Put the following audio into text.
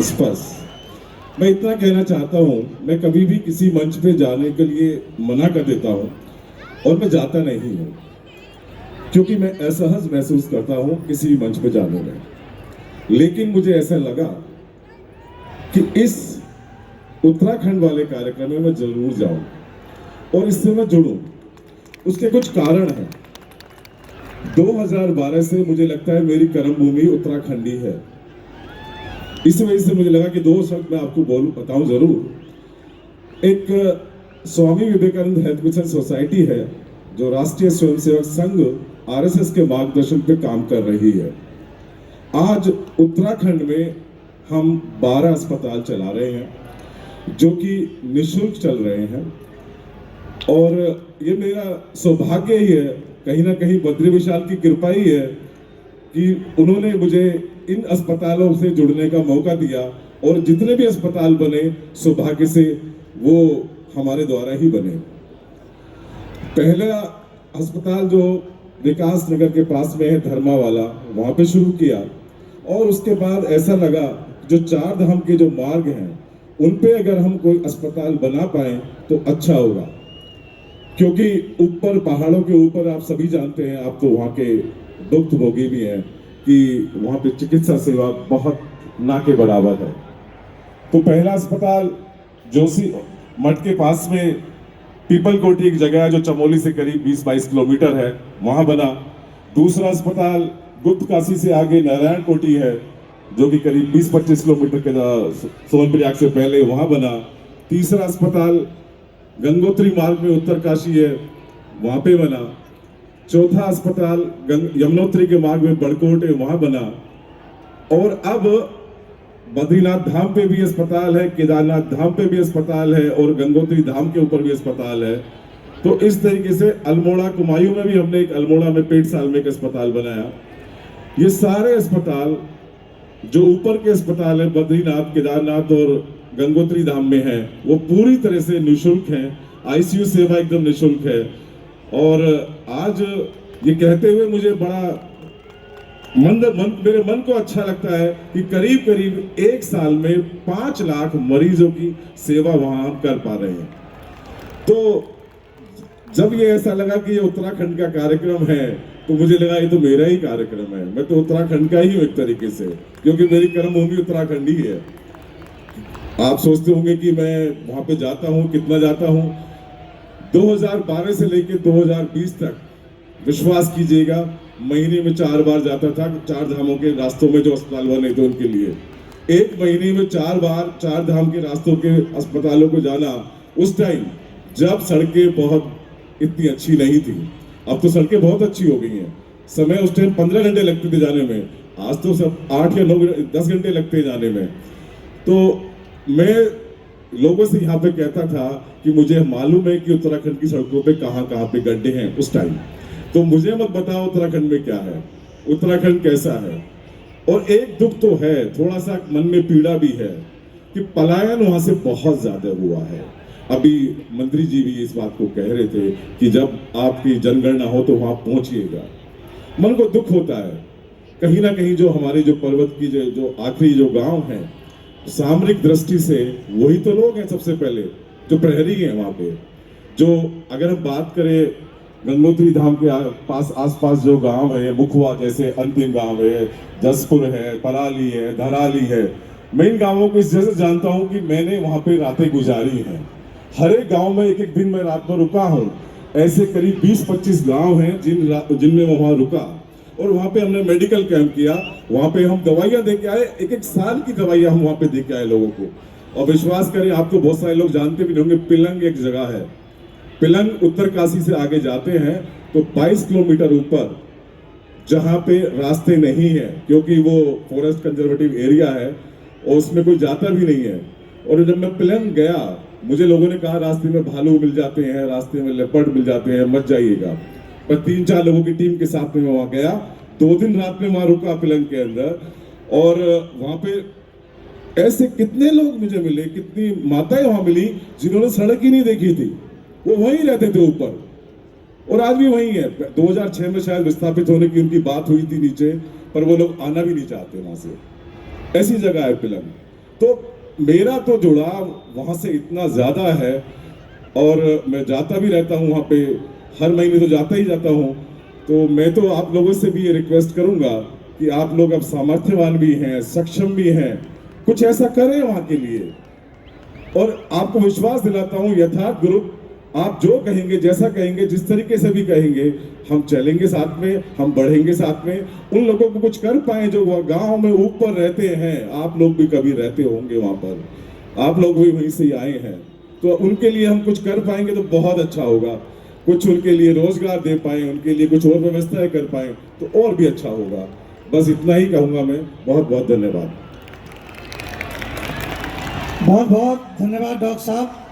बस मैं इतना कहना चाहता हूँ, मैं कभी भी किसी मंच पे जाने के लिए मना कर देता हूँ और मैं जाता नहीं हूँ क्योंकि मैं असहज महसूस करता हूँ किसी मंच पे जाने में। लेकिन मुझे ऐसा लगा कि इस उत्तराखंड वाले कार्यक्रम में मैं जरूर जाऊं और इससे मैं जुड़ूं। उसके कुछ कारण हैं। 2012 से मुझे लगता है मेरी कर्म भूमि उत्तराखंडी है। इस वजह से मुझे लगा कि दो शब्द मैं आपको बताऊं जरूर। एक Swami Vivekananda health mission society है जो राष्ट्रीय स्वयंसेवक संघ आरएसएस के मार्गदर्शन पे काम कर रही है। आज उत्तराखंड में हम 12 अस्पताल चला रहे हैं जो कि निःशुल्क चल रहे हैं और ये मेरा सौभाग्य ही है, कहीं ना कहीं बद्री विशाल की कृपा ही है कि उन्होंने मुझे इन अस्पतालों से जुड़ने का मौका दिया और जितने भी अस्पताल बने सौभाग्य से वो हमारे द्वारा ही बने। पहला अस्पताल जो विकास नगर के पास में है धर्मावाला, वहां पे शुरू किया और उसके बाद ऐसा लगा जो चार धाम के जो मार्ग हैं उन पे अगर हम कोई अस्पताल बना पाए तो अच्छा होगा, क्योंकि ऊपर पहाड़ों के ऊपर आप सभी जानते हैं, आप तो वहाँ के भुक्तभोगी भी हैं कि वहाँ पे चिकित्सा सेवा बहुत ना के बराबर है। तो पहला अस्पताल जोशी मठ के पास में पीपल कोटी एक जगह है जो चमोली से करीब 20-22 किलोमीटर है, वहां बना। दूसरा अस्पताल गुप्त काशी से आगे नारायण कोटी है जो कि करीब 20-25 किलोमीटर के सोनप्रयाग से पहले, वहां बना। तीसरा अस्पताल गंगोत्री मार्ग में उत्तर काशी है, वहां पे बना। चौथा अस्पताल यमुनोत्री के मार्ग में बड़कोट है, वहां बना। और अब बद्रीनाथ धाम पे भी अस्पताल है, केदारनाथ धाम पे भी अस्पताल है और गंगोत्री धाम के ऊपर भी अस्पताल है। तो इस तरीके से अल्मोड़ा कुमायूं में भी हमने एक अल्मोड़ा में पेट साल में एक अस्पताल बनाया। ये सारे अस्पताल जो ऊपर के अस्पताल है बद्रीनाथ, केदारनाथ और गंगोत्री धाम में है वो पूरी तरह से निःशुल्क है। आईसीयू सेवा एकदम निःशुल्क है। और आज ये कहते हुए मुझे बड़ा मेरे मन को अच्छा लगता है कि करीब करीब एक साल में 5 लाख मरीजों की सेवा वहां हम कर पा रहे हैं। तो जब ये ऐसा लगा कि ये उत्तराखंड का कार्यक्रम है तो मुझे लगा ये तो मेरा ही कार्यक्रम है, मैं तो उत्तराखंड का ही हूं एक तरीके से, क्योंकि मेरी कर्म भूमि उत्तराखंड ही है। आप सोचते होंगे कि मैं वहां पे जाता हूं, कितना जाता हूं। 2012 से लेकर 2020 तक विश्वास कीजिएगा महीने में 4 बार जाता था, 4 धामों के रास्तों में जो अस्पताल बने थे उनके लिए। एक महीने में 4 बार 4 धाम के रास्तों के अस्पतालों को जाना, उस टाइम जब सड़कें बहुत इतनी अच्छी नहीं थी। अब तो सड़कें बहुत अच्छी हो गई हैं। समय उस टाइम 15 घंटे लगते थे जाने में, आज तो सब 8 या 9 10 घंटे लगते हैं जाने में। तो मैं लोगों से यहाँ पे कहता था कि मुझे मालूम है कि उत्तराखंड की सड़कों पे कहाँ पे गड्ढे हैं उस टाइम, तो मुझे मत बताओ उत्तराखंड में क्या है, उत्तराखंड कैसा है। और एक दुख तो है, थोड़ा सा मन में पीड़ा भी है कि पलायन वहां से बहुत ज्यादा हुआ है। अभी मंत्री जी भी इस बात को कह रहे थे कि जब आपकी जनगणना हो तो वहां पहुंचिएगा। मन को दुख होता है कहीं ना कहीं, जो हमारे जो पर्वत की जो आखिरी जो गांव हैं, सामरिक दृष्टि से वही तो लोग हैं सबसे पहले जो प्रहरी हैं वहां पे। जो अगर हम बात करें गंगोत्री धाम के पास आसपास जो गांव है, मुखवा जैसे अंतिम गांव है, जसपुर है, पराली है, धराली है, मैं इन गांवों को इस जैसे जानता हूं कि मैंने वहां पे रातें गुजारी हैं। हर एक गांव में एक दिन मैं रात में रुका हूं। ऐसे करीब 20-25 गांव हैं जिनमें मैं वहां रुका और वहां पे हमने मेडिकल कैंप किया। वहां पे हम दवाइयां दे के आए, एक साल की दवाइयां हम वहां पे दे के आए लोगों को। और विश्वास करें, आपको बहुत सारे लोग जानते भी होंगे, पिलंग एक जगह है। पिलंग उत्तर काशी से आगे जाते हैं तो 22 किलोमीटर ऊपर, जहां पे रास्ते नहीं है क्योंकि वो फॉरेस्ट कंजर्वेटिव एरिया है और उसमें कोई जाता भी नहीं है। और जब मैं पिलंग गया, मुझे लोगों ने कहा रास्ते में भालू मिल जाते हैं, रास्ते में लेपर्ड मिल जाते हैं, मत जाइएगा। पर 3-4 लोगों की टीम के साथ में वहां गया, 2 दिन रात में वहां रुका पिलंग के अंदर। और वहां पे ऐसे कितने लोग मुझे मिले, कितनी माताएं वहां मिली जिन्होंने सड़क ही नहीं देखी थी, वो वहीं रहते थे ऊपर और आज भी वहीं है। 2006 में शायद विस्थापित होने की उनकी बात हुई थी नीचे, पर वो लोग आना भी नहीं चाहते वहां से। ऐसी जगह है पिलंग। तो मेरा तो जुड़ाव वहाँ से इतना ज़्यादा है, और मैं जाता भी रहता हूँ वहाँ पे, हर महीने तो जाता ही जाता हूँ। तो मैं तो आप लोगों से भी ये रिक्वेस्ट करूँगा कि आप लोग अब सामर्थ्यवान भी हैं, सक्षम भी हैं, कुछ ऐसा करें वहाँ के लिए। और आपको विश्वास दिलाता हूँ, यथार्थ ग्रुप आप जो कहेंगे, जैसा कहेंगे, जिस तरीके से भी कहेंगे, हम चलेंगे साथ में, हम बढ़ेंगे साथ में। उन लोगों को कुछ कर पाए जो गांव में ऊपर रहते हैं, आप लोग भी कभी रहते होंगे वहां पर, आप लोग भी वहीं से आए हैं, तो उनके लिए हम कुछ कर पाएंगे तो बहुत अच्छा होगा। कुछ उनके लिए रोजगार दे पाए, उनके लिए कुछ और व्यवस्थाएं कर पाए तो और भी अच्छा होगा। बस इतना ही कहूंगा मैं। बहुत बहुत धन्यवाद। बहुत बहुत धन्यवाद डॉक्टर साहब।